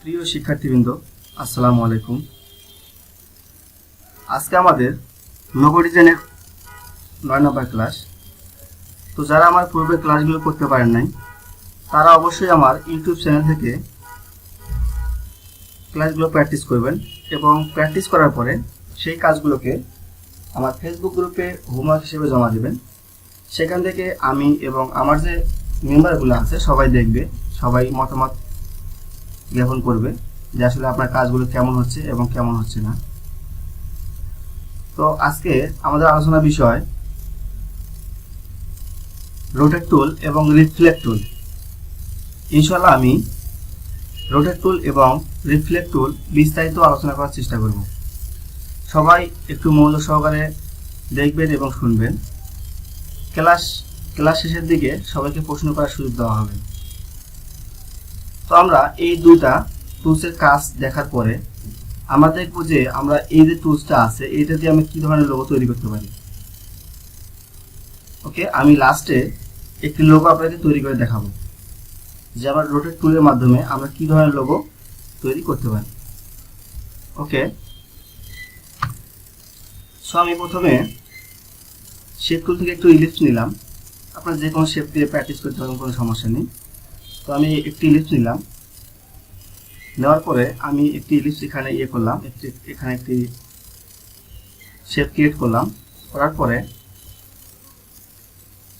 প্রিয় শিক্ষার্থীবৃন্দ, আসসালামু আলাইকুম। আজকে আমাদের লোগো ডিজাইনের 9 নম্বর ক্লাস। তো যারা আমার পূর্বের ক্লাসগুলো করতে পারেন নাই তারা অবশ্যই আমার ইউটিউব চ্যানেল থেকে ক্লাসগুলো প্র্যাকটিস করবেন এবং প্র্যাকটিস করার পরে সেই কাজগুলোকে আমার ফেসবুক গ্রুপে হোমওয়ার্ক হিসেবে জমা দেবেন। সেখান থেকে আমি এবং আমার যে মেম্বারগুলো আছে সবাই দেখবে, সবাই মতামত জ্ঞাপন করবে যে আসলে আপনার কাজগুলো কেমন হচ্ছে এবং কেমন হচ্ছে না। তো আজকে আমাদের আলোচনা বিষয় রোটেট টুল এবং রিফ্লেক্ট টুল। ইনশাআল্লাহ আমি রোটেট টুল এবং রিফ্লেক্ট টুল বিস্তারিত আলোচনা করার চেষ্টা করব। সবাই একটু মনোযোগ সহকারে দেখবেন এবং শুনবেন। ক্লাস শেষের দিকে সবাইকে প্রশ্ন করার সুযোগ দেওয়া হবে। তো আমরা এই দুইটা টুলসের কাজ দেখার পরে আমরা দেখব যে আমরা এই যে টুলসটা আছে এইটা দিয়ে আমি কি ধরনের লোগো তৈরি করতে পারি। ওকে, আমি লাস্টে একটি লোগো আপনাদের তৈরি করে দেখাবো যে আমরা রোটেট টুলের মাধ্যমে আমরা কি ধরনের লোগো তৈরি করতে পারি। ওকে, সো আমি প্রথমে শেপ টুল থেকে একটু ইলিপস নিলাম। আপনারা যে কোনো শেপ দিয়ে প্র্যাকটিস করতে পারেন, কোনো সমস্যা নেই। তো আমি একটি ইলিপস নিলাম, নেওয়ার পরে আমি একটি ইলিপস এখানে করলাম, এখানে একটি শেপ ক্রিয়েট করলাম। করার পরে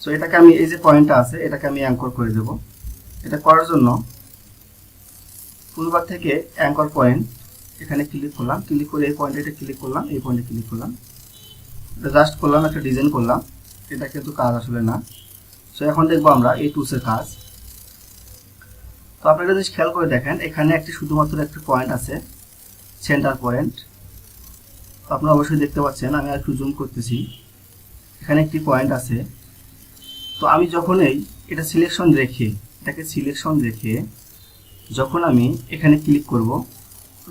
সো এটাকে আমি এই যে পয়েন্টটা আছে এটাকে আমি অ্যাঙ্কর করে দেব। এটা করার জন্য টুলবার থেকে অ্যাঙ্কর পয়েন্ট এখানে ক্লিক করলাম, ক্লিক করে এই পয়েন্টে ক্লিক করলাম, এই পয়েন্টে ক্লিক করলাম, এটা জাস্ট করলাম, একটা ডিজাইন করলাম। এটা কিন্তু কাজ আসলে না। সো এখন দেখবো আমরা এই টুলসের কাজ। তো আপনারা যদি খেয়াল করে দেখেন এখানে একটি শুধুমাত্র একটি পয়েন্ট আছে, সেন্টার পয়েন্ট। তো আপনারা অবশ্যই দেখতে পাচ্ছেন, আমি একটু জুম করতেছি, এখানে একটি পয়েন্ট আছে। তো আমি যখনই এটাকে সিলেকশন রেখে যখন আমি এখানে ক্লিক করব,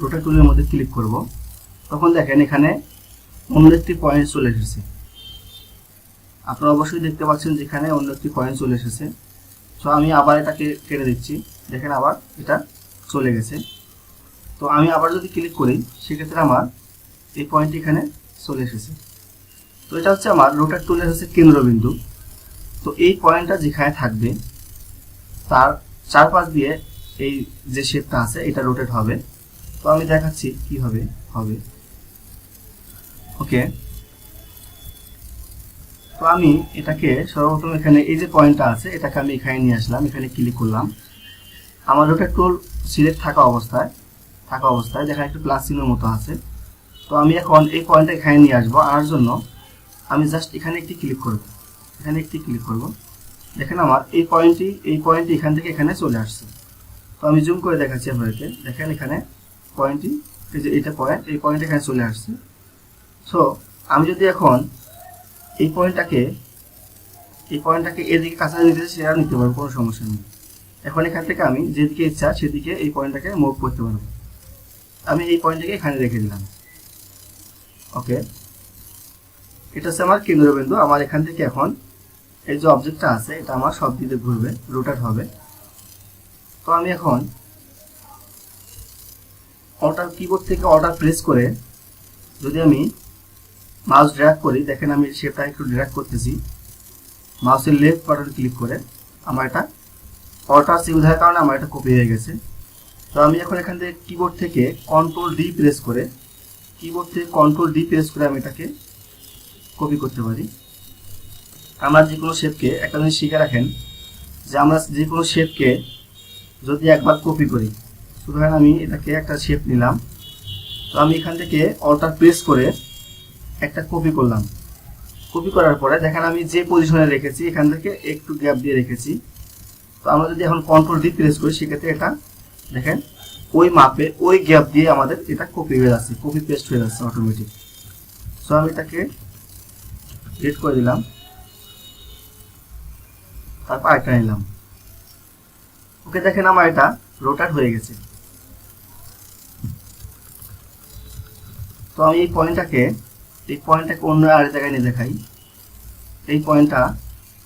রোটেট টুলের মধ্যে ক্লিক করব, তখন দেখেন এখানে অন্য একটি পয়েন্ট চলে এসেছে। আপনারা অবশ্যই দেখতে পাচ্ছেন যেখানে অন্য একটি পয়েন্ট চলে এসেছে। সো আমি আবার এটাকে কেটে দিচ্ছি, দেখেন আবার এটা চলে গেছে। তো আমি আবার যদি ক্লিক করি সেক্ষেত্রে আমার এই পয়েন্ট এখানে চলে এসেছে। তো এটা হচ্ছে আমার রোটেট টুলের হচ্ছে কেন্দ্রবিন্দু। তো এই পয়েন্টটা যেখানে থাকবে তার চারপাশ দিয়ে এই যে শেপটা আছে এটা রোটেট হবে। তো আমি দেখাচ্ছি কিভাবে হবে। ওকে, তো আমি এটাকে সর্বপ্রথম এখানে এই যে পয়েন্টটা আছে এটাকে আমি এখানে নিয়ে আসলাম, এখানে ক্লিক করলাম। আমার রোটেট টুল সিলেক্ট থাকা অবস্থায় যেখানে একটু প্লাস চিহ্নের মতো আছে। তো আমি এখন এই পয়েন্টটা এখানে নিয়ে আসবো। আনার জন্য আমি জাস্ট এখানে একটি ক্লিক করব, দেখেন আমার এই পয়েন্টটি এখান থেকে এখানে চলে আসছে। তো আমি জুম করে দেখাচ্ছি আপনাদেরকে, দেখেন এখানে পয়েন্টটি, এই যে এটা পয়েন্ট, এই পয়েন্ট এখানে চলে আসছে। সো আমি যদি এখন এই পয়েন্টটাকে এদিকে কাছাকাছি নিতে সেটা নিতে পারবো, কোনো সমস্যা নেই। এখন এখান থেকে আমি যেদিকে ইচ্ছা সেদিকে এই পয়েন্টটাকে মুভ করতে পারবো। আমি এই পয়েন্টটাকে এখানে রেখে দিলাম। ওকে, এটা হচ্ছে আমার কেন্দ্রবিন্দু। আমার এখান থেকে এখন এই যে অবজেক্টটা আছে এটা আমার সব দিকে ঘুরবে, রোটেট হবে। তো আমি এখন কিবোর্ড থেকে অল্টার প্রেস করে যদি আমি মাউস ড্র্যাগ করি, দেখেন আমি শেপটা একটু ড্র্যাগ করতেছি, মাউসের লেফট বাটন ক্লিক করে আমার এটা অল্টার সি উঠার কারণে আমার এটা কপি হয়ে গেছে। তো আমি এখন এখান থেকে কিবোর্ড থেকে কন্ট্রোল ডি প্রেস করে আমি এটাকে কপি করতে পারি। আমরা যে কোনো শেপকে একটা জিনিস শিখে রাখেন যে আমরা যে কোনো শেপকে যদি একবার কপি করি, ধরেন আমি এটাকে একটা শেপ নিলাম, তো আমি এখান থেকে অল্টার প্রেস করে একটা কপি করলাম। কপি করার পরে দেখেন আমি যে পজিশনে রেখেছি এখান থেকে একটু গ্যাপ দিয়ে রেখেছি। তো আমরা যদি এখন কন্ট্রোল ডি প্রেস করি সেক্ষেত্রে এটা দেখেন ওই মাপে ওই গ্যাপ দিয়ে আমাদের এটা কপি হয়ে যাচ্ছে, কপি পেস্ট হয়ে যাচ্ছে অটোমেটিক। সো আমি এটাকে ডিলিট করে দিলাম, তারপর আরেকটা নিলাম। ওকে, দেখেন আমার এটা রোটেট হয়ে গেছে। তো আমি এই পয়েন্টটাকে অন্য আরেক জায়গায় নিয়ে দেখাই। এই পয়েন্টটা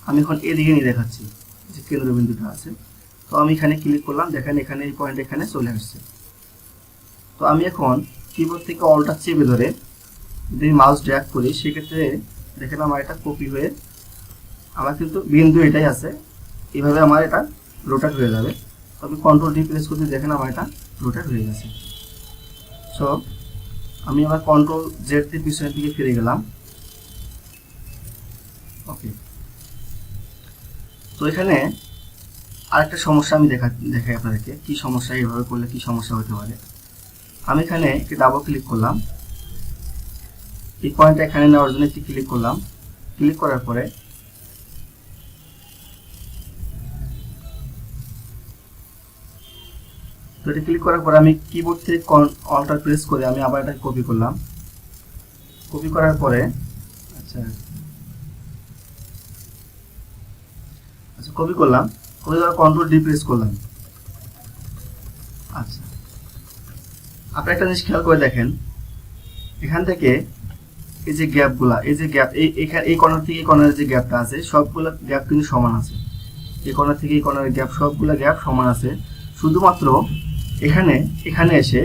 আমি এখন এদিকে নিয়ে দেখাচ্ছি, যে কেন্দ্রবিন্দুটা আছে। তো আমি এখানে ক্লিক করলাম, দেখেন এখানে এই পয়েন্ট এখানে চলে আসছে। তো আমি এখন কিবোর্ড থেকে অলটা চেপে ধরে যদি মাউস ড্র্যাগ করি, সেক্ষেত্রে দেখেন আমার এটা কপি হয়ে আমার কিন্তু বিন্দু এটাই আছে, এইভাবে আমার এটা রোটেট হয়ে যাবে। তো আমি কন্ট্রোল ডি প্রেস করতে দেখেন আমার এটা রোটেট হয়ে গেছে। সো আমি আবার কন্ট্রোল জেড দিয়ে পিছনের দিকে ফিরে গেলাম। ওকে, তো এখানে আরেকটা সমস্যা আমি দেখাই আপনাদেরকে, কি সমস্যা, এইভাবে করলে কি সমস্যা হতে পারে। আমি এখানে একটি ডাবল ক্লিক করলাম, এই পয়েন্টটা এখানে নেওয়ার জন্য একটি ক্লিক করলাম। ক্লিক করার পরে তো এটা ক্লিক করার পরে আমি কিবোর্ড থেকে অল্টার প্রেস করে আমি আবার এটা কপি করলাম। কপি করার পরে আচ্ছা কপি করলাম, কপি করার কন্ট্রোল ডি প্রেস করলাম। আচ্ছা, আপনি একটা জিনিস খেয়াল করে দেখেন, এখান থেকে এই যে গ্যাপগুলা, এই যে গ্যাপ, এই কর্নার থেকে এই কর্নারের যে গ্যাপটা আছে, সবগুলো গ্যাপ কিন্তু সমান আছে। এই কর্নার থেকে এই কর্নারের গ্যাপ, সবগুলো গ্যাপ সমান আছে। শুধুমাত্র এখানে এসে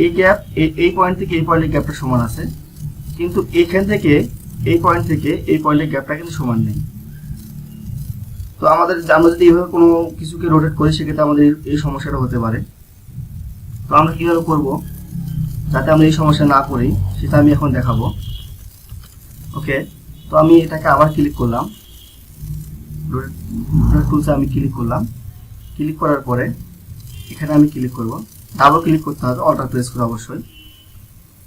এই গ্যাপ, এই পয়েন্ট থেকে এই পয়েন্টের গ্যাপটা সমান আছে, কিন্তু এইখান থেকে এই পয়েন্ট থেকে এই পয়েন্টের গ্যাপটা কিন্তু সমান নেই। তো আমরা যদি এইভাবে কোনো কিছুকে রোটেট করি, সেক্ষেত্রে আমাদের এই সমস্যাটা হতে পারে। তো আমরা কিভাবে করব যাতে আমরা এই সমস্যা না করি, সেটা আমি এখন দেখাবো। ওকে, তো আমি এটাকে আবার ক্লিক করলাম, রোটেট টুলসে আমি ক্লিক করলাম। ক্লিক করার পরে এখানে আমি ক্লিক করব, ডাবল ক্লিক করতে হবে, অল্টার প্রেস করে অবশ্যই।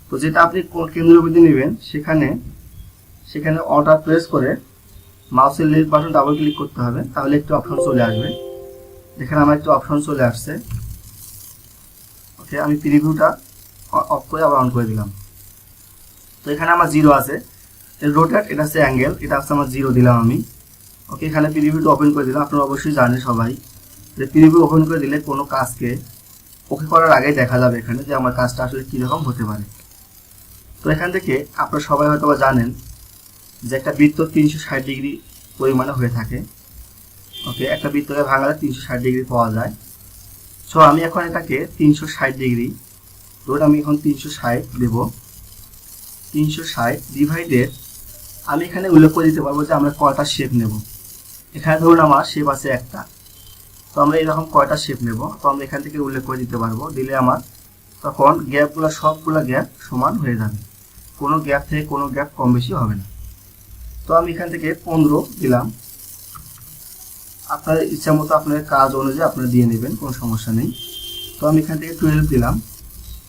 তো যেটা আপনি কেন্দ্রীয় বিন্দু নেবেন, সেখানে অল্টার প্রেস করে মাউসের লেফট বাটন ডাবল ক্লিক করতে হবে, তাহলে একটু অপশন চলে আসবে। এখানে আমার একটু অপশন চলে আসছে। ওকে, আমি প্রিভিউটা অফ করে আবার অন করে দিলাম। তো এখানে আমার 0 আছে, রোটেট, এটা হচ্ছে অ্যাঙ্গেল, এটা হচ্ছে আমার 0 দিলাম আমি। ওকে, এখানে প্রিভিউটা ওপেন করে দিলাম। আপনারা অবশ্যই জানেন সবাই যে প্রিভিউ ওপেন করে দিলে কোনো কাজকে ওকে করার আগেই দেখা যাবে এখানে যে আমার কাজটা আসলে কীরকম হতে পারে। তো এখান থেকে আপনারা সবাই হয়তো জানেন যে একটা বৃত্ত 360 ডিগ্রি পরিমাণে হয়ে থাকে। ওকে, একটা বৃত্তকে ভাঙালে 360 ডিগ্রি পাওয়া যায়। সো আমি এখন এটাকে 360 ডিগ্রি, ধরুন আমি এখন 360 দেব। 360 ডিভাইডেড, আমি এখানে উল্লেখ করে দিতে পারবো যে আমরা কয়টা শেপ নেব। এখানে ধরুন আমার শেপ আছে একটা, তো আমরা এরকম কয়টা শেপ নেব, তো আমরা এখান থেকে উল্লেখ করে দিতে পারবো। দিলে আমার তখন গ্যাপগুলো, সবগুলো গ্যাপ সমান হয়ে যাবে, কোনো গ্যাপ থেকে কোনো গ্যাপ কম বেশি হবে না। তো আমি এখান থেকে 15 দিলাম। আপনার ইচ্ছা মতো আপনার কাজ অনুযায়ী আপনারা দিয়ে নেবেন, কোনো সমস্যা নেই। তো আমি এখান থেকে 12 দিলাম।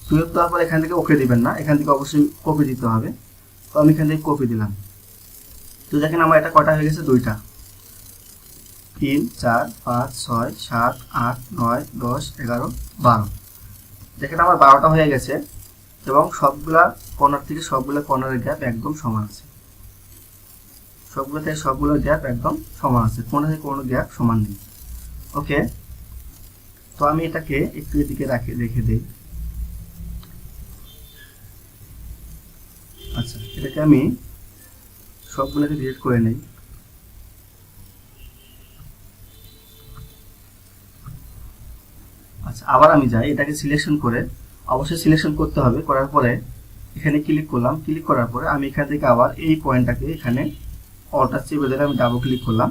12 দেওয়ার পর এখান থেকে ওকে দিবেন না, এখান থেকে অবশ্যই কপি দিতে হবে। তো আমি এখান থেকে কপি দিলাম। তো দেখেন আমার এটা কটা হয়ে গেছে, 2টা, 3, 4, 5, 6, 7, 8, 9, 10, 11, 12। দেখেন আমার 12টা হয়ে গেছে, এবং সবগুলা কর্নার থেকে সবগুলো কর্নারের গ্যাপ একদম সমান আছে। সবগুলো থেকে সবগুলোর গ্যাপ একদম সমান আছে, কোনো থেকে কোনো গ্যাপ সমান নেই। ওকে, তো আমি এটাকে একটু এদিকে রেখে দিই। আচ্ছা, এটাকে আমি সবগুলোকে ডিলিট করে নেই। আচ্ছা, আবার আমি যাই, এটাকে সিলেকশন করে, অবশ্যই সিলেকশন করতে হবে, করার পরে এখানে ক্লিক করলাম। ক্লিক করার পরে আমি এখান থেকে আবার এই পয়েন্টটাকে এখানে অল্টার চেপে ধরে আমি ডাবল ক্লিক করলাম।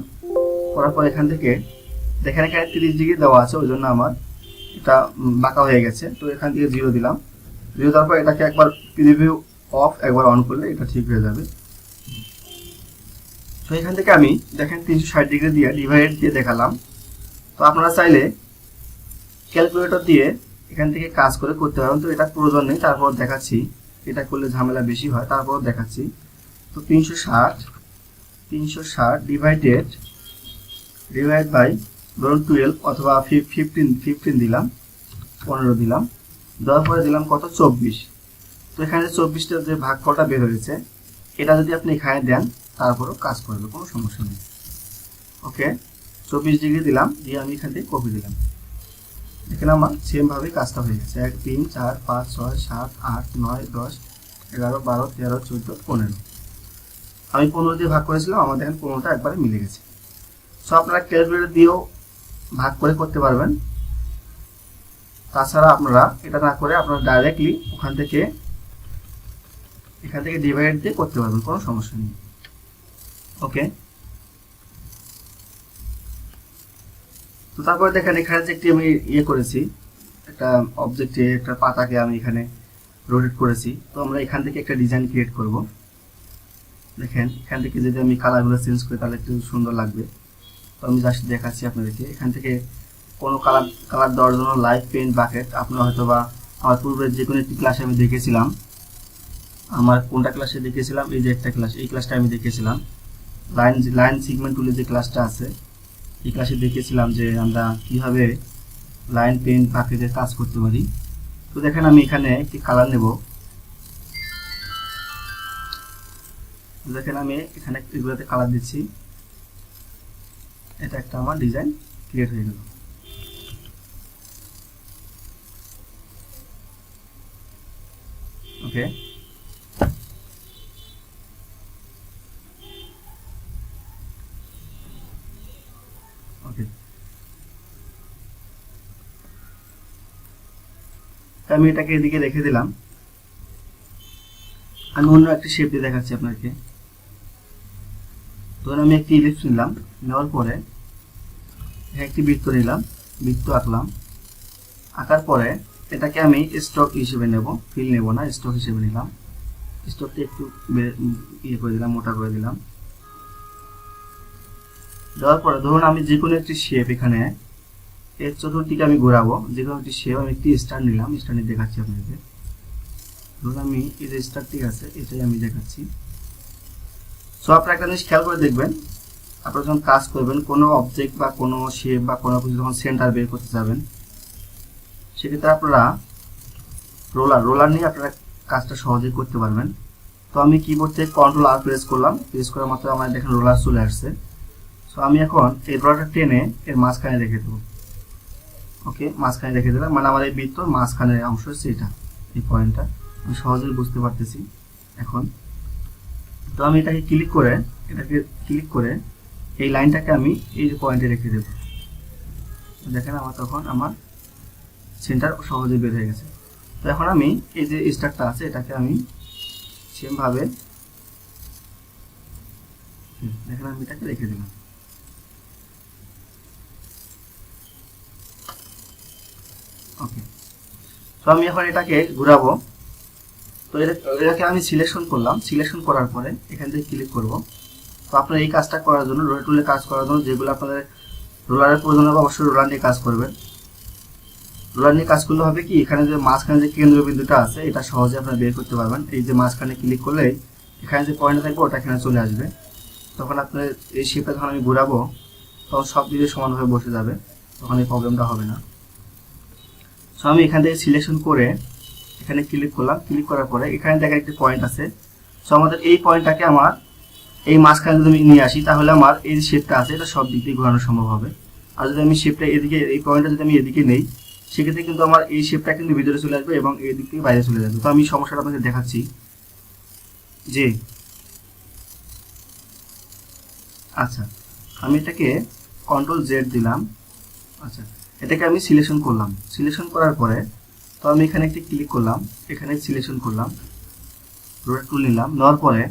করার পর এখান থেকে দেখেন এখানে 30 ডিগ্রি দেওয়া আছে, ওই জন্য আমার এটা বাঁকা হয়ে গেছে। তো এখান থেকে 0 দিলাম। 0 দেওয়ার পর এটাকে একবার প্রিভিউ অফ, একবার অন করলে এটা ঠিক হয়ে যাবে। তো এখান থেকে আমি দেখেন 360 ডিগ্রি দিয়ে ডিভাইড দিয়ে দেখালাম। তো আপনারা চাইলে ক্যালকুলেটর দিয়ে এখান থেকে কাজ করে করতে পারবেন, তো এটা প্রয়োজন নেই, তারপর দেখাচ্ছি। এটা করলে ঝামেলা বেশি হয়, তারপর দেখাচ্ছি। তো 360 ডিভাইড বাই ধরুন 12 অথবা 15 দিলাম, 15 দিলাম। দেওয়ার পরে দিলাম কত, 24। তো এখানে 24টার যে ভাগফলটা বের হয়েছে, এটা যদি আপনি এখানে দেন তারপরও কাজ করবে, কোনো সমস্যা নেই। ওকে, 24 ডিগ্রি দিলাম, দিয়ে আমি এখান থেকে কপি দিলাম। এখানে আমার সেমভাবেই কাজটা হয়ে গেছে। 1, 3, 4, 5, 6, 7, 8, 9, 10, 11, 12, 13, 14, 15। আমি 15 দিয়ে ভাগ করেছিলাম, আমাদের এখানে 15টা একবারে মিলে গেছে। সো আপনারা ক্যালকুলেটর দিয়েও ভাগ করে করতে পারবেন। তাছাড়া আপনারা এটা না করে আপনারা ডাইরেক্টলি এখান থেকে ডিভাইড দিয়ে করতে পারবেন, কোনো সমস্যা নেই। ওকে, তো তারপরে দেখেন এখানে যে একটি আমি করেছি, একটা অবজেক্টে একটা পাতাকে আমি এখানে রোটেট করেছি। তো আমরা এখান থেকে একটা ডিজাইন ক্রিয়েট করব। দেখেন এখান থেকে যদি আমি কালারগুলো চেঞ্জ করি তাহলে একটু সুন্দর লাগবে। তো আমি জাস্ট দেখাচ্ছি আপনাদেরকে। এখান থেকে কোনো কালার দেওয়ার জন্য লাইট পেইন্ট বাকেট, আপনারা হয়তো বা আমার পূর্বের যে কোনো একটি ক্লাসে আমি দেখেছিলাম, আমার কোনটা ক্লাসে দেখেছিলাম, এই যে একটা ক্লাস, এই ক্লাসটা আমি দেখেছিলাম লাইন সিগমেন্ট টুলে যে ক্লাসটা আছে, এই ক্লাসে দেখেছিলাম যে আমরা কিভাবে লাইন পেইন্ট বাকেটের কাজ করতে পারি। তো দেখেন আমি এখানে একটি কালার নেব। দেখেন আমি এখানে এগুলোতে কালার দিচ্ছি, এটা একটা আমার ডিজাইন ক্রিয়েট হয়ে গেল। ওকে, ওকে, আমি এটাকে এদিকে রেখে দিলাম। আমি অন্য একটি শেপ দিয়ে দেখাচ্ছি আপনাকে। ধরুন আমি একটি ইলিপস নিলাম, নেওয়ার পরে একটি বৃত্ত নিলাম, বৃত্ত আঁকলাম। আঁকার পরে এটাকে আমি স্টক হিসেবে নেব, ফিল নেব না, স্টক হিসেবে নিলাম। স্টকটি একটু করে দিলাম, মোটা করে দিলাম। দেওয়ার পরে ধরুন আমি যে কোনো একটি শেপ এখানে এর চতুর্দিকে আমি ঘোরাবো, যে কোনো একটি শেপ আমি একটি স্টার নিলাম, স্টার নিয়ে দেখাচ্ছি আপনাদের। ধরুন আমি এই যে স্টারটি আছে এটাই আমি দেখাচ্ছি। সো আপনারা একটা জিনিস খেয়াল করে দেখবেন, আপনারা যখন কাজ করবেন কোনো অবজেক্ট বা কোনো শেপ বা কোনো কিছু যখন সেন্টার বের করতে যাবেন, সেক্ষেত্রে আপনারা রোলার নিয়ে আপনারা কাজটা সহজেই করতে পারবেন। তো আমি কিবোর্ড থেকে কন্ট্রোল আর প্রেস করলাম, প্রেস করার মাত্র আমার দেখেন রোলার চলে আসছে। সো আমি এখন এই রোলারটা টেনে এর মাঝখানে রেখে দেবো। ওকে, মাঝখানে রেখে দিলাম, মানে আমার এই বৃত্তর মাঝখানের অংশ হচ্ছে এটা, এই পয়েন্টটা আমি সহজেই বুঝতে পারতেছি এখন। তো আমি এটাকে ক্লিক করে এই লাইনটাকে আমি এই পয়েন্টে রেখে দেব। দেখেন আমার সেন্টার সহজে বের হয়ে গেছে। তো এখন আমি এই যে স্টারটা আছে এটাকে আমি সেম ভাবে দেখেন আমি এটাকে রেখে দিলাম। ওকে, তো আমি এখন এটাকে ঘুরাবো। তো এটাকে আমি সিলেকশন করলাম, সিলেকশন করার পরে এখান থেকে ক্লিক করব। তো আপনার এই কাজটা করার জন্য রোলার টুলে কাজ করার জন্য যেগুলো আপনাদের রোলারের প্রয়োজন হবে অবশ্যই রোলার নিয়ে কাজ করবেন। রোলার নিয়ে কাজ করলে হবে কি, এখানে যে মাঝখানে যে কেন্দ্রবিন্দুটা আছে এটা সহজে আপনারা বের করতে পারবেন। এই যে মাঝখানে ক্লিক করলে এখানে যে পয়েন্ট থাকবে ওটা এখানে চলে আসবে। তখন আপনার এই শেপটা যখন আমি ঘুরাবো তখন সব দিকে সমানভাবে বসে যাবে, তখন এই প্রবলেমটা হবে না। সো আমি এখান থেকে সিলেকশন করে এখানে ক্লিক করলাম, ক্লিক করার পরে এখানে দেখেন একটি পয়েন্ট আছে। সো আমাদের এই পয়েন্টটাকে আমার এই মাঝখানে যদি আমি নিয়ে আসি তাহলে আমার এই যে শেপটা আছে এটা সব দিক দিয়ে ঘোরানো সম্ভব হবে। আর যদি আমি শেপটা এদিকে, এই পয়েন্টটা যদি আমি এদিকে নেই সেক্ষেত্রে কিন্তু আমার এই শেপটা কিন্তু ভিতরে চলে আসবে এবং এই দিক থেকে বাইরে চলে যাবে। তো আমি সমস্যাটা আপনাকে দেখাচ্ছি যে আচ্ছা আমি এটাকে কন্ট্রোল জেড দিলাম। আচ্ছা, এটাকে আমি সিলেকশন করলাম, সিলেকশন করার পরে তো আমি এখানে একটি ক্লিক করলাম, এখানে সিলেকশন করলাম, রোলার টুল নিলাম, নেওয়ার পরে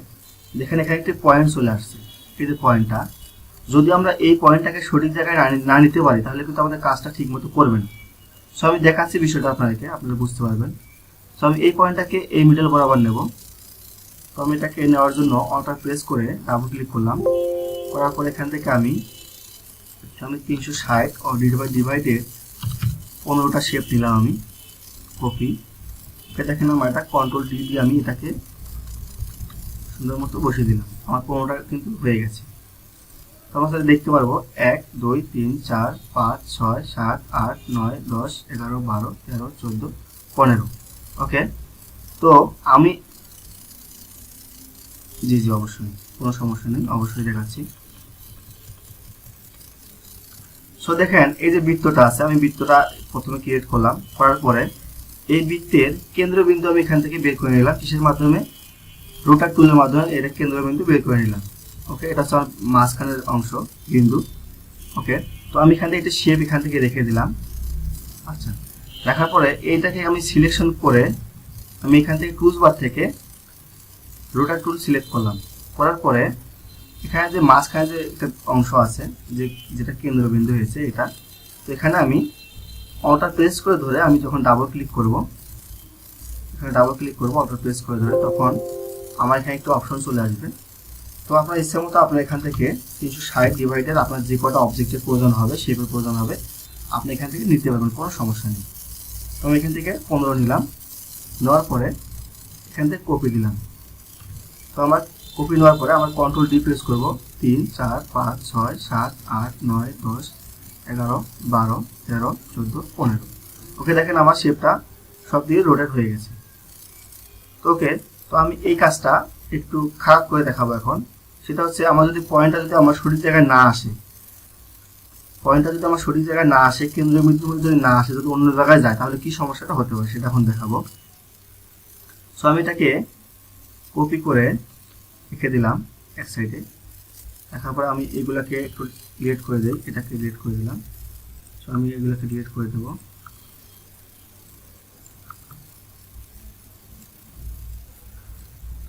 দেখেন এখানে একটি পয়েন্ট চলে আসছে। এই যে পয়েন্টটা, যদি আমরা এই পয়েন্টটাকে সঠিক জায়গায় না নিতে পারি তাহলে কিন্তু আমাদের কাজটা ঠিক মতো করবে না। সো আমি দেখাচ্ছি বিষয়টা আপনাদেরকে, আপনারা বুঝতে পারবেন। সো আমি এই পয়েন্টটাকে এই মিডল বরাবর নেব। তো আমি এটাকে নেওয়ার জন্য অল্টার প্রেস করে ডাবল ক্লিক করলাম, করার পরে এখান থেকে আমি 360 ও ডিভাইডেড 15টা শেপ নিলাম আমি কপি। দেখেন আমার এটা কন্ট্রোল ডি দিয়ে আমি এটাকে সুন্দর মতো বসিয়ে দিলাম, আমার 15টা কিন্তু হয়ে গেছে। তো আমার সাথে দেখতে পারবো 1 2 3 4 5 6 7 8 9 10 11 12 13 14 15। ওকে, তো আমি জি অবশ্যই কোনো সমস্যা নেই, অবশ্যই দেখাচ্ছি। সো দেখেন এই যে বৃত্তটা আছে, আমি বৃত্তটা প্রথমে ক্রিয়েট করলাম, করার পরে এই বৃত্তের কেন্দ্রবিন্দু আমি এখান থেকে বের করে নিলাম। কিসের মাধ্যমে? রোটার টুলের মাধ্যমে এটা কেন্দ্রবিন্দু বের করে নিলাম। ওকে, এটা হচ্ছে আমার মাঝখানের অংশ বিন্দু। ওকে, তো আমি এখান থেকে একটা শেপ এখান থেকে রেখে দিলাম। আচ্ছা, রাখার পরে এইটাকে আমি সিলেকশন করে আমি এখান থেকে টুলস বার থেকে রোটার টুল সিলেক্ট করলাম। করার পরে এখানে যে মাঝখানে যে একটা অংশ আছে যেটা কেন্দ্রবিন্দু হয়েছে এটা, তো এখানে আমি অল্টার প্রেস করে ধরে আমি যখন ডাবল ক্লিক করব, এখানে ডাবল ক্লিক করব অল্টার প্রেস করে ধরে, তখন আমার এখানে একটু অপশন চলে আসবে। তো আপনার ইচ্ছা মতো আপনার এখান থেকে 360 ডিভাইডের আপনার যে কটা অবজেক্টের প্রয়োজন হবে, শেপের প্রয়োজন হবে, আপনি এখান থেকে নিতে পারবেন, কোনো সমস্যা নেই। তো আমি এখান থেকে 15 নিলাম, নেওয়ার পরে এখান থেকে কপি দিলাম। তো আমার কপি নেওয়ার পরে আমার কন্ট্রোল ডি প্রেস করবো, 3 4 5 6 7 8 9 10 11 12 13 14 15। ওকে, দেখেন আমার শেপটা সব দিয়ে রোটেট হয়ে গেছে। তো ওকে, তো আমি এই কাজটা একটু খারাপ করে দেখাবো এখন। সেটা হচ্ছে আমার যদি পয়েন্টটা যদি আমার সঠিক জায়গায় না আসে, কেন্দ্রবিন্দুর মধ্যে যদি না আসে, যদি অন্য জায়গায় যায়, তাহলে কি সমস্যাটা হতে পারে সেটা এখন দেখাবো। সো আমি এটাকে কপি করে রেখে দিলাম এক সাইডে। রাখার পরে আমি এগুলাকে একটু ডিলিট করে দিই, এটাকে ডিলিট করে দিলাম। সো আমি এগুলোকে ডিলিট করে দেবো।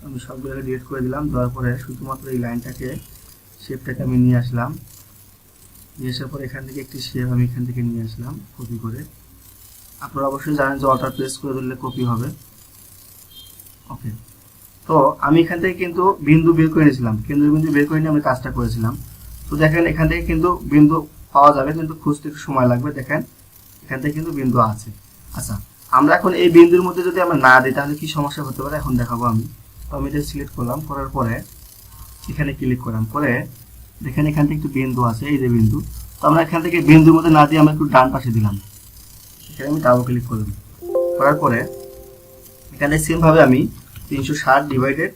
আমি সবগুলোকে ডিলিট করে দিলাম। দেওয়ার পরে শুধুমাত্র এই লাইনটাকে, শেপটাকে আমি নিয়ে আসলাম। নিয়ে আসার পরে এখান থেকে একটি শেপ আমি এখান থেকে নিয়ে আসলাম কপি করে। আপনারা অবশ্যই জানেন যে অল্টার প্রেস করে দিলে কপি হবে। ওকে, তো আমি এখান থেকে কিন্তু বিন্দু বের করে নিয়েছিলাম, কেন্দ্রবিন্দু বের করে নিয়ে আমি কাজটা করেছিলাম। তো দেখেন এখান থেকে কিন্তু বিন্দু পাওয়া যাবে, কিন্তু খুঁজতে একটু সময় লাগবে। দেখেন এখান থেকে কিন্তু বিন্দু আছে। আচ্ছা, আমরা এখন এই বিন্দুর মধ্যে যদি আমরা না দিই, তাহলে কি সমস্যা হতে পারে এখন দেখাবো আমি। তো আমি এটা সিলেক্ট করলাম, করার পরে এখানে ক্লিক করলাম, করে দেখেন এখান থেকে একটু বিন্দু আছে, এই যে বিন্দু। তো আমরা এখান থেকে বিন্দুর মধ্যে না দিয়ে আমরা একটু ডান পাশে দিলাম, এখানে আমি ডাবল ক্লিক করলাম। করার পরে এখানে সেম ভাবে আমি 360 ডিভাইডেড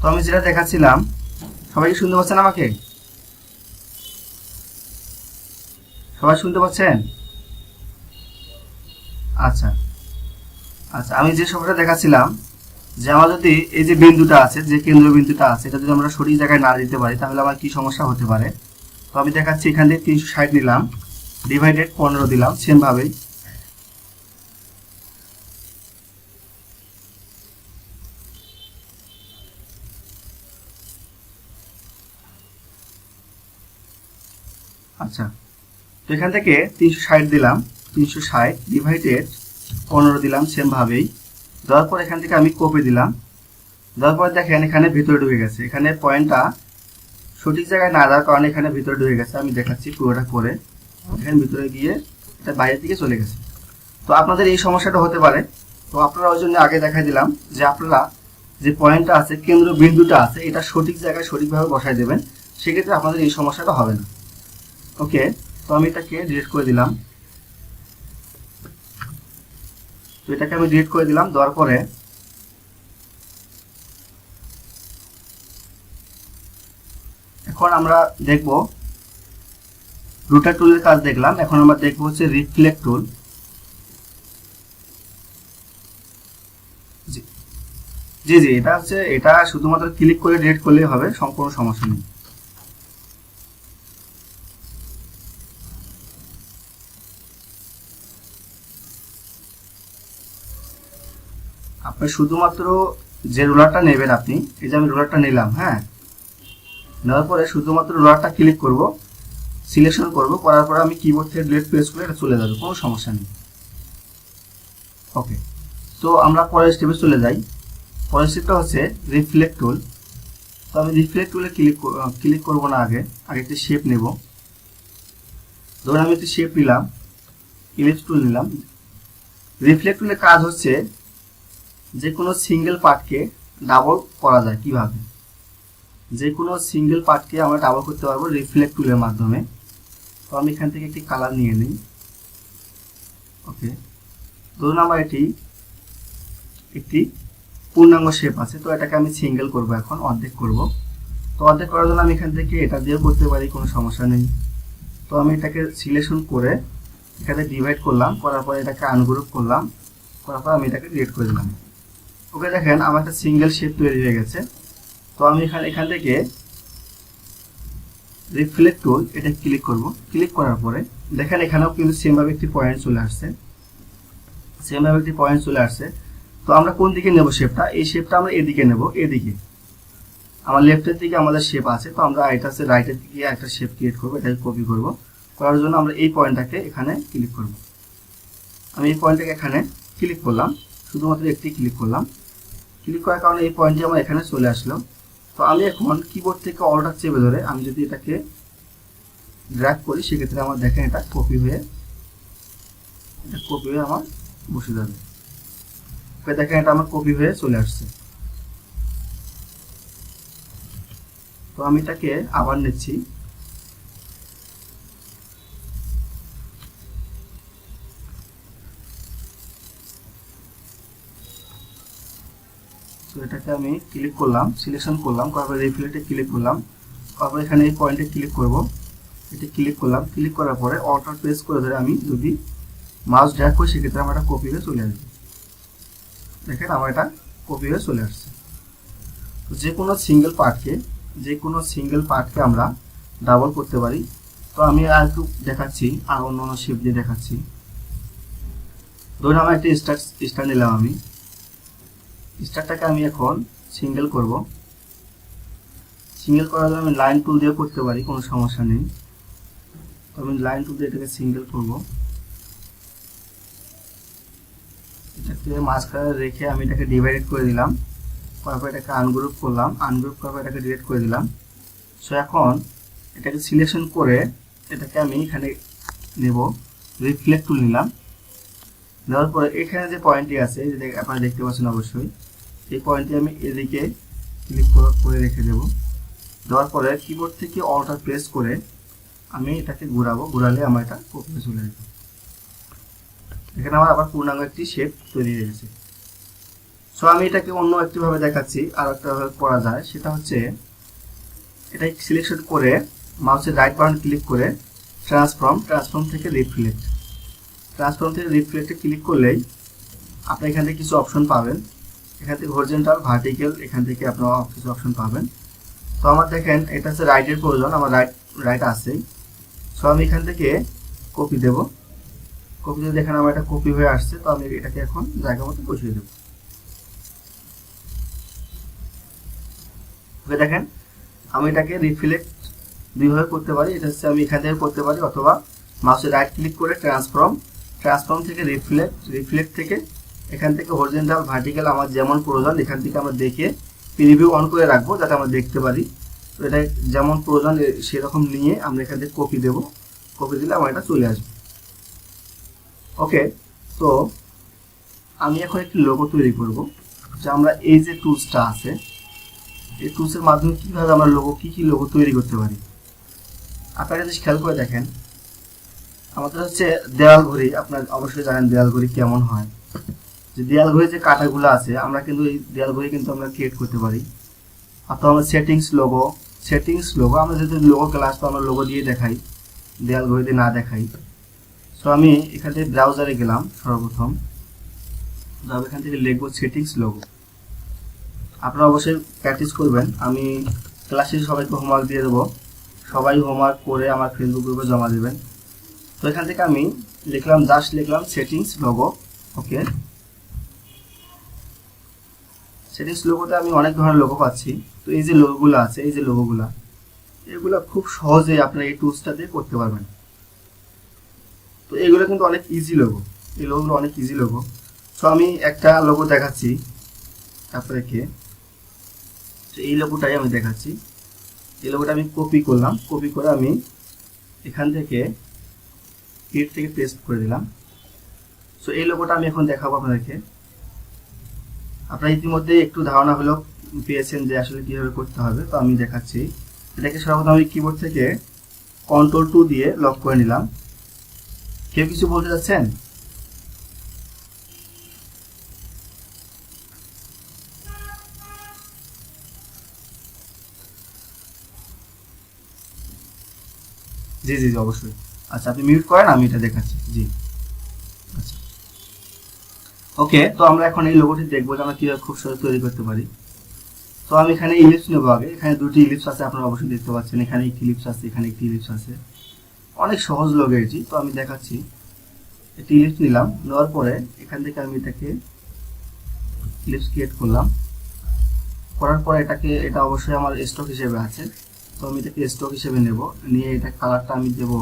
তো আমি যেটা দেখাচ্ছিলাম, সবাই কি শুনতে পাচ্ছেন আমাকে? সবাই শুনতে পাচ্ছেন? আচ্ছা আচ্ছা, আমি যে সমস্যাটা দেখাচ্ছিলাম যে আমার যদি এই যে বিন্দুটা আছে, যে কেন্দ্রবিন্দুটা আছে, এটা যদি আমরা সঠিক জায়গায় না দিতে পারি, তাহলে আমার কি সমস্যা হতে পারে। তো আমি দেখাচ্ছি, এখান থেকে 360 নিলাম, ডিভাইডেড 15 দিলাম, সেম ভাবেই আচ্ছা। তো এখান থেকে 360 দিলাম, 360 ডিভাইডেড 15 দিলাম, সেম ভাবেই দেওয়ার পর এখান থেকে আমি কপি দিলাম। দেওয়ার পর দেখেন এখানে ভিতরে ঢুকে গেছে, এখানে পয়েন্টটা সঠিক জায়গায় না দেওয়ার কারণে এখানে ভিতরে ঢুকে গেছে। আমি দেখাচ্ছি পুরোটা করে, এখানে ভিতরে গিয়ে এটা বাইরের দিকে চলে গেছে। তো আপনাদের এই সমস্যাটা হতে পারে। তো আপনারা ওই জন্য আগে দেখাই দিলাম যে আপনারা যে পয়েন্টটা আছে, কেন্দ্র বিন্দুটা আছে, এটা সঠিক জায়গায় সঠিকভাবে বসায় দেবেন, সেক্ষেত্রে আপনাদের এই সমস্যাটা হবে না। ওকে, তো আমি এটাকে ডিলিট করে দিলাম। তো এটাকে আমি ডিলিট করে দিলাম। দেওয়ার পরে এখন আমরা দেখব রুটার টুলের কাজ দেখলাম, এখন আমরা দেখব হচ্ছে রিফ্লেক্ট টুল। জি জি, এটা হচ্ছে, এটা শুধুমাত্র ক্লিক করে ডিলিট করলেই হবে, সম্পূর্ণ সমস্যা নেই। আপনি শুধুমাত্র যে রুলারটা নেবেন, আপনি এই যে আমি রুলারটা নিলাম, হ্যাঁ, নেওয়ার পরে শুধুমাত্র রুলারটা ক্লিক করব, সিলেকশন করব, করার পরে আমি কিবোর্ড থেকে ডিলিট প্রেস করে এটা চলে যাবে, কোনো সমস্যা নেই। ওকে, তো আমরা পরের স্টেপে চলে যাই। পরের স্টেপটা হচ্ছে রিফ্লেক্ট টুল। তো আমি রিফ্লেক্ট টুলে ক্লিক করব না, আগে একটি শেপ নেব। ধরুন আমি একটি শেপ নিলাম, ইলিপস টুল নিলাম। রিফ্লেক্ট টুলের কাজ হচ্ছে যে কোনো সিঙ্গেল পার্টকে ডাবল করা যায় কিভাবে, যে কোনো সিঙ্গেল পার্টকে আমরা ডাবল করতে পারবো রিফ্লেক্ট টুলের মাধ্যমে। তো আমি এখান থেকে একটি কালার নিয়ে নিই। ওকে, ধরুন আমার এটি একটি পূর্ণাঙ্গ শেপ আছে, তো এটাকে আমি সিঙ্গেল করব, এখন অর্ধেক করব। তো অর্ধেক করার জন্য আমি এখান থেকে এটা দিয়েও করতে পারি, কোনো সমস্যা নেই। তো আমি এটাকে সিলেকশন করে এখানে ডিভাইড করলাম, করার পরে এটাকে আনগ্রুপ করলাম, করার পর আমি এটাকে ডিলিট করে দিলাম। ওকে, দেখেন আমার একটা সিঙ্গেল শেপ তৈরি হয়ে গেছে। তো আমি এখান থেকে রিফ্লেক্ট টুল এটা ক্লিক করব। ক্লিক করার পরে দেখেন এখানেও কিন্তু সেমভাবে একটি পয়েন্ট চলে আসছে, তো আমরা কোন দিকে নেব শেপটা? এই শেপটা আমরা এদিকে নেব, এদিকে আমার লেফটের দিকে আমাদের শেপ আছে, তো আমরা এটা আছে রাইটের দিকে একটা শেপ ক্রিয়েট করবো, এটাকে কপি করব। করার জন্য আমরা এই পয়েন্টটাকে এখানে ক্লিক করব। আমি এই পয়েন্টটাকে এখানে ক্লিক করলাম, শুধুমাত্র একটি ক্লিক করলাম। ক্লিক করার কারণে এই পয়েন্টটি আমার এখানে চলে আসলো। তো আমি এখন কিবোর্ড থেকে অল্টার চেপে ধরে আমি যদি এটাকে ড্র্যাগ করি, সেক্ষেত্রে আমার দেখেন এটা কপি হয়ে আমার বসে যাবে। দেখেন এটা আমার কপি হয়ে চলে আসছে। তো আমি এটাকে আবার নিচ্ছি, তো এটাকে আমি ক্লিক করলাম, সিলেকশন করলাম, তারপরে রিফ্লেক্টে ক্লিক করলাম, তারপর এখানে এই পয়েন্টে ক্লিক করব, এটা ক্লিক করলাম। ক্লিক করার পরে অল্টার প্রেস করে ধরে আমি যদি মাউস ড্র্যাগ করি, সেক্ষেত্রে আমার এটা কপি হয়ে চলে আসবে। দেখেন আমার এটা কপি হয়ে চলে আসছে। তো যে কোনো সিঙ্গেল পার্টকে আমরা ডাবল করতে পারি। তো আমি আর একটু দেখাচ্ছি, আর অন্য শেপ দিয়ে দেখাচ্ছি। ধরুন আমার একটা স্টার নিলাম, আমি স্টারটাকে আমি এখন সিঙ্গেল করব। সিঙ্গেল করার জন্য আমি লাইন টুল দিয়ে করতে পারি, কোনো সমস্যা নেই। তো আমি লাইন টুল দিয়ে এটাকে সিঙ্গেল করব। এটাকে মাঝখানে রেখে আমি এটাকে ডিভাইড করে দিলাম, তারপর এটাকে আনগ্রুপ করলাম, আনগ্রুপ করার পর এটাকে ডিলিট করে দিলাম। সো এখন এটাকে সিলেকশন করে এটাকে আমি এখানে নেব, রিফ্লেক্ট টুল নিলাম। নেওয়ার পরে এখানে যে পয়েন্টটি আছে, আপনারা দেখতে পাচ্ছেন অবশ্যই, এই পয়েন্টটি আমি এদিকে ক্লিক করে রেখে দেব। দেওয়ার পরে কিবোর্ড থেকে অল্টার প্রেস করে আমি এটাকে ঘোরাবো, ঘোরালে আমার এটা কপি হয়ে চলে যাবে। এখানে আমার আবার পূর্ণাঙ্গ একটি শেপ তৈরি হয়ে গেছে। সো আমি এটাকে অন্য একটিভাবে দেখাচ্ছি, আর একটাভাবে করা যায়, সেটা হচ্ছে এটা সিলেকশন করে মাউসের রাইট বাটন ক্লিক করে ট্রান্সফর্ম থেকে রিফ্লেক্টে ক্লিক করলেই আপনি এখান থেকে কিছু অপশন পাবেন। এখান থেকে হরিজন্টাল, ভার্টিক্যাল, এখান থেকে আপনারা কিছু অপশন পাবেন। তো আমার দেখেন এটা হচ্ছে রাইটের প্রয়োজন, আমার রাইট আছেই। সো আমি এখান থেকে কপি দেব, কপি দিয়ে দেখেন আমার এটা কপি হয়ে আসছে। তো আমি এটাকে এখন জায়গা মতো বসিয়ে দেব। ওকে, দেখেন আমি এটাকে রিফ্লেক্ট দুইভাবে করতে পারি। এটা হচ্ছে আমি এখান থেকে করতে পারি, অথবা মাউসে রাইট ক্লিক করে ট্রান্সফর্ম থেকে রিফ্লেক্ট থেকে এখান থেকে হরিজন্টাল, ভার্টিক্যাল আমার যেমন প্রয়োজন এখান থেকে আমরা দেখে প্রিভিউ অন করে রাখবো, যাতে আমরা দেখতে পারি। তো এটা যেমন প্রয়োজন সেরকম নিয়ে আমরা এখান থেকে কপি দেব, কপি দিলে আমার এটা চলে আসবে। ওকে, তো আমি এখন একটি লোগো তৈরি করব, যে আমরা এই যে টুলসটা আছে, এই টুলসের মাধ্যমে কিভাবে আমরা কি লোগো তৈরি করতে পারি। আপনারা যদি খেয়াল করে দেখেন, আমাদের হচ্ছে দেওয়াল ঘড়ি, আপনারা অবশ্যই জানেন দেওয়াল ঘড়ি কেমন হয়। যে দেওয়াল ঘড়ি যে কাঁটাগুলো আছে, আমরা কিন্তু এই দেওয়াল ঘড়ি কিন্তু আমরা ক্রিয়েট করতে পারি। অথবা আমরা সেটিংস লোগো আমরা যেহেতু লোগো ক্লাস, তো আমরা লোগো দিয়ে দেখাই, দেওয়াল ঘড়ি দিয়ে না দেখাই। সো আমি এখান থেকে ব্রাউজারে গেলাম, সর্বপ্রথম এখান থেকে লিখবো সেটিংস লোগো। আপনারা অবশ্যই প্র্যাকটিস করবেন। আমি ক্লাসে সবাইকে হোমওয়ার্ক দিয়ে দেবো, সবাই হোমওয়ার্ক করে আমার ফেসবুক গ্রুপে জমা দেবেন। তো এখান থেকে আমি লিখলাম সেটিংস লোগো। ওকে, সেটিংস লোগোতে আমি অনেক ধরনের লোগো পাচ্ছি। তো এই যে লোগোগুলো আছে, এগুলো খুব সহজেই আপনারা এই টুলসটা দিয়ে করতে পারবেন। তো এগুলো কিন্তু অনেক ইজি লোগো, এই লোগোগুলো অনেক ইজি লোগো। সো আমি একটা লোগো দেখাচ্ছি আপনাদেরকে, তো এই লোগোটাই আমি দেখাচ্ছি। এই লোগোটা আমি কপি করলাম, কপি করে আমি এখান থেকে ক্রিয়েট থেকে পেস্ট করে দিলাম। সো এই লোগোটা আমি এখন দেখাবো আপনাদেরকে। আপনারা ইতিমধ্যে একটু ধারণা হলেও পেয়েছেন যে আসলে কিভাবে করতে হবে। তো আমি দেখাচ্ছি, এটাকে সর্বপ্রথম আমি কিবোর্ড থেকে Ctrl+2 দিয়ে লক করে নিলাম। কেউ কিছু বলতে যাচ্ছেন? জি জি জি, অবশ্যই। আচ্ছা, আপনি মিউট করেন, আমি এটা দেখাচ্ছি। জি, আচ্ছা, ওকে। তো আমরা এখন এই লোগোটি দেখবো যে আমরা কিভাবে খুব সহজে তৈরি করতে পারি। তো আমি এখানে ইলিপস নেবো আগে। এখানে দুটি ইলিপস আছে, আপনারা অবশ্যই দেখতে পাচ্ছেন। এখানে একটি ইলিপস আছে, এখানে একটি ইলিপস আছে। অনেক সহজ লোগো এটি। তো আমি দেখাচ্ছি। একটি ইলিপস নিলাম, নেওয়ার পরে এখান থেকে আমি এটাকে ইলিপস ক্রিয়েট করলাম। করার পরে এটা অবশ্যই আমার স্টক হিসেবে আছে। তো আমি এটাকে স্টক হিসেবে নেব, নিয়ে এটা কালারটা আমি দেব,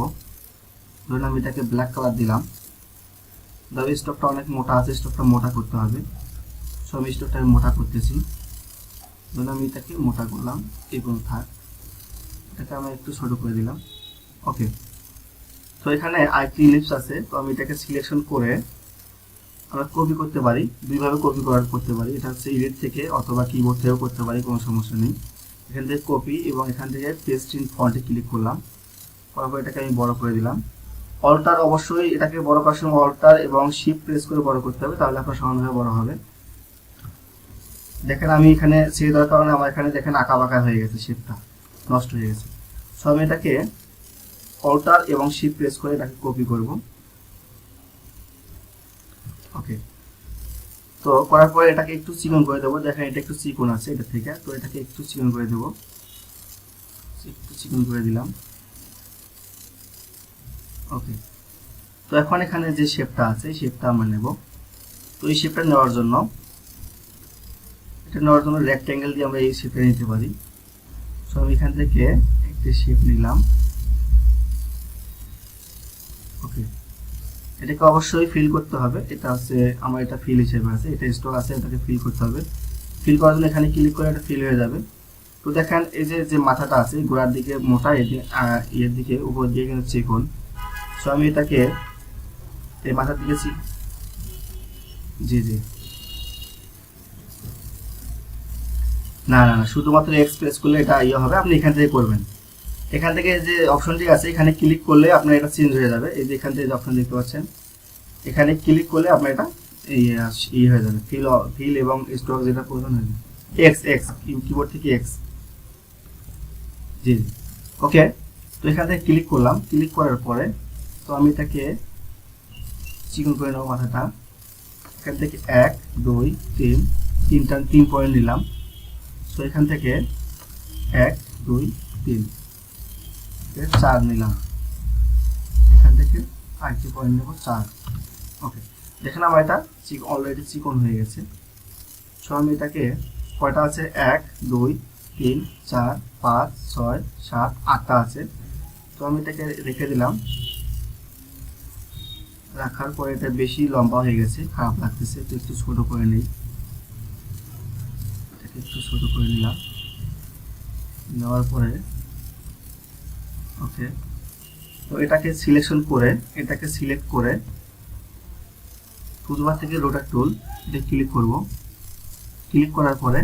ধরুন আমি এটাকে ব্ল্যাক কালার দিলাম। তবে স্টকটা অনেক মোটা আছে, স্টকটা মোটা করতে হবে। সো আমি স্টকটা মোটা করতেছি। ধরুন আমি এটাকে মোটা করলাম, এই কোনো থাক। এটাকে আমি একটু ছোট করে দিলাম। ওকে। তো এখানে আরেকটি ইলিপস আছে। তো আমি এটাকে সিলেকশন করে আমরা কপি করতে পারি। দুইভাবে কপি করতে পারি। এটা হচ্ছে এডিট থেকে অথবা কিবোর্ড থেকেও করতে পারি, কোনো সমস্যা নেই। এখান থেকে কপি এবং এখান থেকে পেস্ট ইন ফন্টে ক্লিক করলাম। করার পর এটাকে আমি বড় করে দিলাম। অল্টার, অবশ্যই এটাকে বড় করার সময় অল্টার এবং শিফট প্রেস করে বড় করতে হবে, তাহলে আপনার সমানভাবে বড় হবে। দেখেন আমি এখানে ছেড়ে দেওয়ার কারণে আমার এখানে দেখেন আঁকা বাঁকা হয়ে গেছে, শেপটা নষ্ট হয়ে গেছে। সো আমি এটাকে অল্টার এবং শিফট প্রেস করে এটাকে কপি করব। ওকে। তো করার পরে এটাকে একটু চিকন করে দেবো। দেখেন এটা একটু চিকন আছে এটা থেকে, তো এটাকে একটু চিকন করে দেবো। একটু চিকন করে দিলাম। ওকে। তো এখন এখানে যে শেপটা আছে এই শেপটা আমরা নেব। তো এই শেপটা নেওয়ার জন্য রেক্ট্যাঙ্গেল দিয়ে আমরা এই শেপটা নিতে পারি। সো আমি এখান থেকে একটা শেপ নিলাম। ওকে। এটাকে অবশ্যই ফিল করতে হবে। এটা হচ্ছে আমার, এটা ফিল হিসেবে আছে, এটা স্টক আছে, এটাকে ফিল করতে হবে। ফিল করার জন্য এখানে ক্লিক করে এটা ফিল হয়ে যাবে। তো দেখেন এই যে মাথাটা আছে গোড়ার দিকে মোটা, এর দিকে উপর দিকে কিন্তু চিকন। সো আমি এটাকে এই মাথার দিকে জি জি, না না না, শুধুমাত্র এক্সপ্রেস করলে এটা ইয়ে হবে। আপনি এখান থেকে করবেন। এখান থেকে যে অপশনটি আছে এখানে ক্লিক করলে আপনার এটা চেঞ্জ হয়ে যাবে। এই যে এখান থেকে যে অপশন দেখতে পাচ্ছেন, এখানে ক্লিক করলে আপনার এটা ইয়ে হয়ে যাবে, ফিল এবং স্টক যেটা প্রয়োজন হয়ে যাবে। এক্স এক্স কিবোর্ড থেকে এক্স। জি জি, ওকে। তো এখান থেকে ক্লিক করলাম। ক্লিক করার পরে তো আমি এটাকে চিকন করে নেবো মাথাটা। এখান থেকে 1 2 3 3 পয়েন্ট নিলাম। সো এখান থেকে 1 2 3 4 নিলাম। এখান থেকে আরেকটি পয়েন্ট নেব 4। ওকে। দেখেন আমার এটা অলরেডি চিকন হয়ে গেছে। সো আমি এটাকে কয়টা আছে, 1 2 3 4 5 6 7 8টা আছে। তো আমি এটাকে রেখে দিলাম। রাখার পরে এটা বেশি লম্বা হয়ে গেছে, খারাপ লাগতেছে। তো একটু ছোট করে নিই, এটাকে একটু ছোট করে নিলাম। নেওয়ার পরে ওকে। তো এটাকে সিলেকশন করে এটাকে সিলেক্ট করে টুলবার থেকে রোটার টুল এটা ক্লিক করব। ক্লিক করার পরে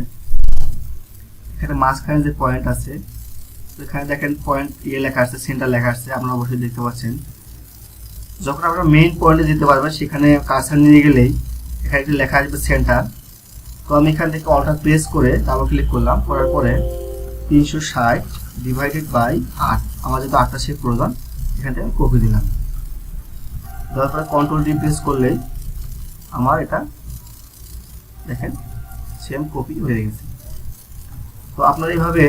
এখানে মাঝখানে যে পয়েন্ট আছে, এখানে দেখেন পয়েন্ট লেখা আছে, সেন্টার লেখা আছে, আপনারা অবশ্যই দেখতে পাচ্ছেন। যখন আপনারা মেইন পয়েন্টে যেতে পারবেন সেখানে কার্সার নিয়ে গেলেই এখানে একটি লেখা আসবে সেন্টার। তো আমি এখান থেকে অল্টার প্রেস করে ডাবল ক্লিক করলাম। করার পরে 360 ডিভাইডেড বাই 8, আমার যেহেতু 8টা শেপ প্রয়োজন, এখান থেকে কপি দিলাম। দেওয়ার পরে কন্ট্রোল ডি প্রেস করলেই আমার এটা দেখেন সেম কপি হয়ে গেছে। তো আপনারা এইভাবে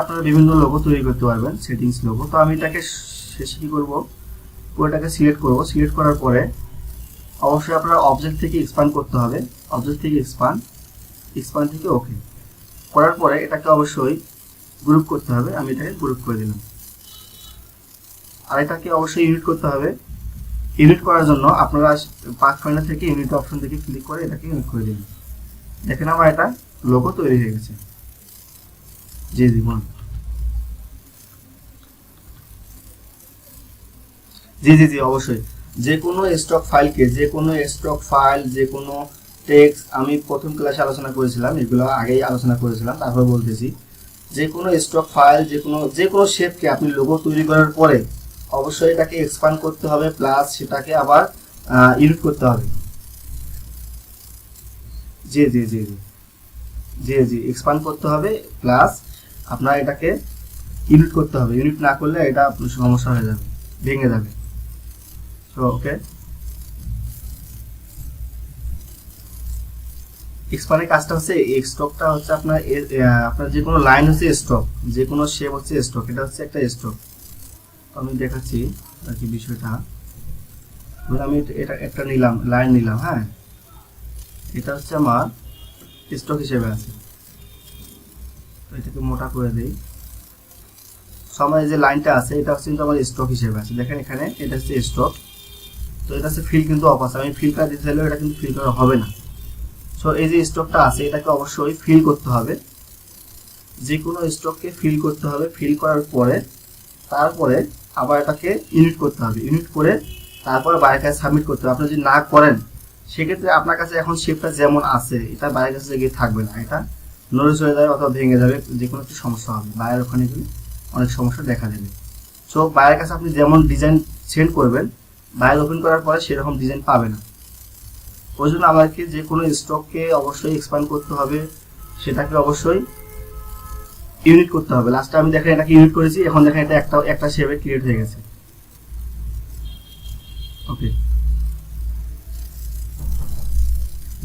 আপনারা বিভিন্ন লোগো তৈরি করতে পারবেন, সেটিংস লোগো। তো আমি এটাকে শেষে কি করবো, পুরোটাকে সিলেক্ট করব। সিলেক্ট করার পরে অবশ্যই আপনারা অবজেক্ট থেকে এক্সপ্যান্ড করতে হবে। অবজেক্ট থেকে এক্সপ্যান্ড থেকে ওকে করার পরে এটাকে অবশ্যই গ্রুপ করতে হবে। আমি এটাকে গ্রুপ করে দিলাম। আর এটাকে অবশ্যই ইউনিট করতে হবে। ইউনিট করার জন্য আপনারা পাথফাইন্ডার থেকে ইউনিট অপশন থেকে ক্লিক করে এটাকে ইউনিট করে দিন। দেখেন আমার এটা লোগো তৈরি হয়ে গেছে। জি জি বলুন। জি জি জি, অবশ্যই। যে কোনো স্টক ফাইল, যে কোনো টেক্সট, আমি প্রথম ক্লাসে আলোচনা করেছিলাম, এগুলো আগেই আলোচনা করেছিলাম, তারপর বলতেছি। যে কোনো স্টক ফাইল, যে কোনো শেপকে আপনি লোগো তৈরি করার পরে অবশ্যই এটাকে এক্সপ্যান্ড করতে হবে, প্লাস সেটাকে আবার ইউনিট করতে হবে। জি জি জি জি জি জি, এক্সপ্যান্ড করতে হবে, প্লাস আপনার এটাকে ইউনিট করতে হবে, ইউনিট না করলে এটা সমস্যা হয়ে যাবে, ভেঙে যাবে। সো ওকে, এক্সপানের কাজটা হচ্ছে স্টকটা হচ্ছে আপনার আপনার যে কোনো লাইন হচ্ছে স্টক, যে কোনো শেপ হচ্ছে স্টক, এটা হচ্ছে একটা স্টক। আমি দেখাচ্ছি আর কি বিষয়টা। আমি এটা একটা নিলাম, লাইন নিলাম, হ্যাঁ, এটা হচ্ছে আমার স্টক হিসেবে আছে। এটাকে মোটা করে দিই। সময় যে লাইনটা আছে এটা হচ্ছে কিন্তু আমার স্টক হিসেবে আছে, দেখেন এখানে এটা হচ্ছে স্টক। তো এটা হচ্ছে ফিল কিন্তু অফ আছে, আমি ফিল করা দিতে চাইলেও এটা কিন্তু ফিল করা হবে না। সো এই যে স্টকটা আছে এটাকে অবশ্যই ফিল করতে হবে, যে কোনো স্টককে ফিল করতে হবে। ফিল করার পরে তারপরে আবার এটাকে ইউনিট করতে হবে, ইউনিট করে তারপরে বাইরের কাছে সাবমিট করতে হবে। আপনি যদি না করেন সেক্ষেত্রে আপনার কাছে এখন শেপটা যেমন আছে এটা বাইরের কাছে গিয়ে থাকবে না, এটা নড়ে চলে যাবে অথবা ভেঙে যাবে, যে কোনো একটি সমস্যা হবে, বাইরের ওখানে গিয়ে অনেক সমস্যা দেখা দেবে। সো বাইরের কাছে আপনি যেমন ডিজাইন সেন্ড করবেন, বাইরে ওপেন করার পরে সেরকম ডিজাইন পাবে না। ওই জন্য আমাদেরকে যে কোনো স্টককে অবশ্যই এক্সপ্যান্ড করতে হবে, সেটাকে অবশ্যই ইউনিট করতে হবে। লাস্টে আমি দেখেন এটাকে ইউনিট করেছি, এখন দেখেন এটা একটা শেপে ক্রিয়েট হয়ে গেছে। ওকে,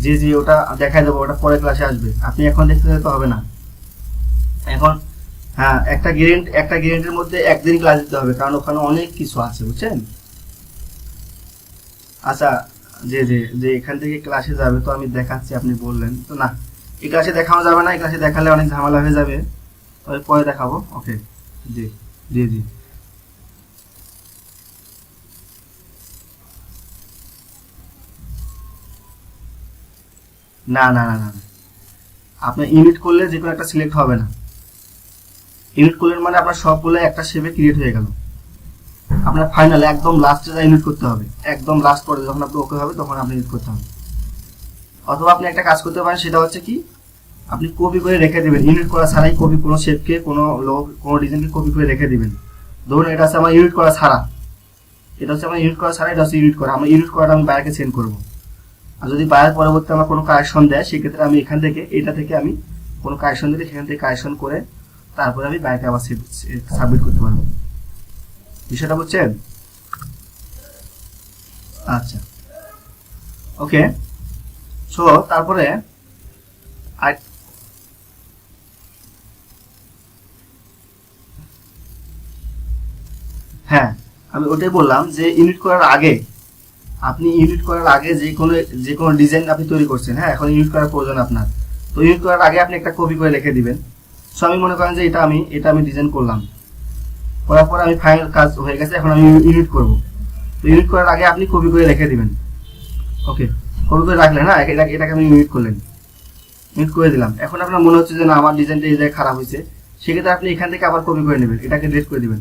জি জি, ওটা দেখাই দেবো, ওটা পরে ক্লাসে আসবে, আপনি এখন দেখতে যেতে হবে না এখন। হ্যাঁ, একটা গ্যারেন্টির মধ্যে একদিন ক্লাস দিতে হবে, কারণ ওখানে অনেক কিছু আছে, বুঝছেন। আচ্ছা, যে যে যে এখান থেকে ক্লাসে যাবে তো আমি দেখাচ্ছি, আপনি বললেন তো না এই ক্লাসে দেখানো যাবে না, এই ক্লাসে দেখালে অনেক ঝামেলা হয়ে যাবে, তবে পরে দেখাবো। ওকে, জি জি জি, না না না না, আপনি ইউনিট করলে যে কোনো একটা সিলেক্ট হবে না। ইউনিট করলেন মানে আপনার সবগুলো একটা শেপে ক্রিয়েট হয়ে গেল। আপনার ফাইনাল একদম লাস্টে যা ইউনিট করতে হবে, একদম লাস্ট পর্যায়ে যখন আপনি ওকে হবে তখন আপনি ইউনিট করতে হবে। অথবা আপনি একটা কাজ করতে পারেন, সেটা হচ্ছে কি, আপনি কপি করে রেখে দিবেন, ইউনিট করা ছাড়াই কপি, কোনো শেপকে কোনো কোনো ডিজাইনকে কপি করে রেখে দিবেন। ধরুন এটা হচ্ছে আমার ইউনিট করা ছাড়া, এটা হচ্ছে আমার ইউনিট করা ছাড়া, এটা হচ্ছে ইউনিট করা, আমার ইউনিট করাটা আমি বাইরেকে সেন্ড করবো। আর যদি বাইরের পরবর্তী আমার কোনো কারেকশন দেয় সেক্ষেত্রে আমি এখান থেকে এটা থেকে আমি কোনো কারেকশন দিলে সেখান থেকে কারেকশন করে তারপরে আমি বাইরে আবার সাবমিট করতে পারবো। বিষয়টা বুঝছেন? আচ্ছা, ওকে। সো তারপরে হ্যাঁ, আমি ওটাই বললাম যে ইউনিট করার আগে, আপনি ইউনিট করার আগে যে কোনো ডিজাইন আপনি তৈরি করছেন, হ্যাঁ, এখন ইউনিট করার প্রয়োজন আপনার, তো ইউনিট করার আগে আপনি একটা কপি করে রেখে দিবেন। সো আমি মনে করেন যে এটা আমি ডিজাইন করলাম, করার পরে আমি ফাইনাল কাজ হয়ে গেছে, এখন আমি ইউনিট করব। তো ইউনিট করার আগে আপনি কপি করে রেখে দিবেন। ওকে, কপি করে রাখলেন, না এটাকে আমি ইউনিট করলেন, ইউনিট করে দিলাম। এখন আপনার মনে হচ্ছে যে না আমার ডিজাইনটা এই জায়গায় খারাপ হয়েছে, সেক্ষেত্রে আপনি এখান থেকে আবার কপি করে নেবেন, এটাকে ডিলিট করে দিবেন।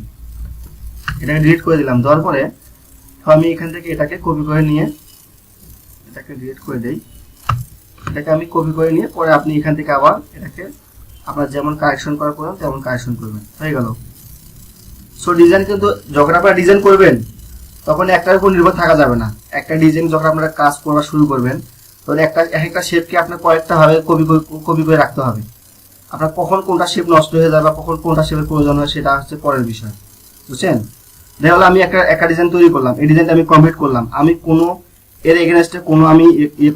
এটাকে ডিলিট করে দিলাম, দেওয়ার পরে আমি এখান থেকে এটাকে কপি করে নিয়ে এটাকে ডিলিট করে দেই, এটাকে আমি কপি করে নিয়ে পরে আপনি এখান থেকে আবার এটাকে আপনার যেমন কারেকশন করার প্রয়োজন তেমন কারেকশন করবেন, হয়ে গেল। সো ডিজাইন কিন্তু যখন আপনারা ডিজাইন করবেন তখন একটার উপর নির্ভর থাকা যাবে না। একটা ডিজাইন যখন আপনারা কাজ করা শুরু করবেন তখন একটা শেপকে আপনার কয়েকটা ভাবে কপি করে রাখতে হবে। আপনার কখন কোনটা শেপ নষ্ট হয়ে যাবে বা কখন কোনটা শেপের প্রয়োজন হয় সেটা হচ্ছে পরের বিষয়, বুঝছেন। দেখা হলো আমি একটা ডিজাইন তৈরি করলাম, এই ডিজাইনটা আমি কমপ্লিট করলাম, আমি কোনো এর এগেনস্টে কোনো আমি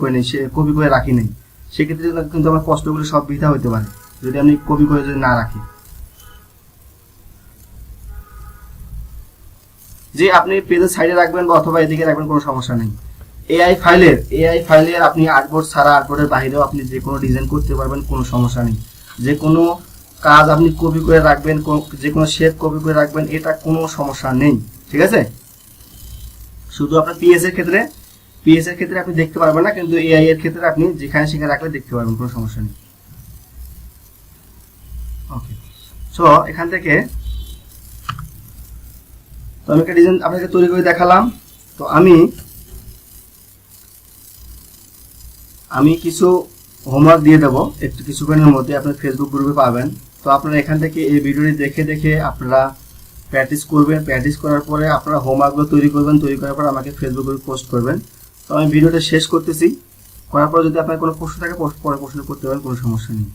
করে নেই, সে কপি করে রাখি নেই, সেক্ষেত্রে কিন্তু আমার কষ্টগুলো সব বৃথা হতে পারে যদি আমি কপি করে যদি না রাখি। যে আপনি পেজের সাইডে রাখবেন বা অথবা এদিকে রাখবেন, কোনো সমস্যা নেই। এআই ফাইলের আপনি আর্টবোর্ড ছাড়া আর্টবোর্ডের বাইরেও আপনি যে কোনো ডিজাইন করতে পারবেন, কোনো সমস্যা নেই। যে কোনো কাজ আপনি কপি করে রাখবেন, যে কোনো শেপ কপি করে রাখবেন, এটা কোনো সমস্যা নেই, ঠিক আছে। শুধু আপনার পিএস এর ক্ষেত্রে আপনি দেখতে পারবেন না, কিন্তু এআই এর ক্ষেত্রে আপনি যেখানে সেখানে রাখলে দেখতে পারবেন, কোনো সমস্যা নেই। ওকে, সো এখান থেকে তো আমি একটা ডিজাইন আপনাকে তৈরি করে দেখালাম। তো আমি কিছু হোমওয়ার্ক দিয়ে দেবো একটু কিছুক্ষণের মধ্যে, আপনার ফেসবুক গ্রুপে পাবেন। তো আপনারা এখান থেকে এই ভিডিওটি দেখে আপনারা প্র্যাকটিস করবেন, প্র্যাকটিস করার পরে আপনারা হোমওয়ার্কগুলো তৈরি করবেন, তৈরি করার পর আমাকে ফেসবুক গ্রুপে পোস্ট করবেন। তো আমি ভিডিওটা শেষ করতেছি, করার পর যদি আপনার কোনো প্রশ্ন থাকে পরে প্রশ্ন করতে পারেন, কোনো সমস্যা নেই।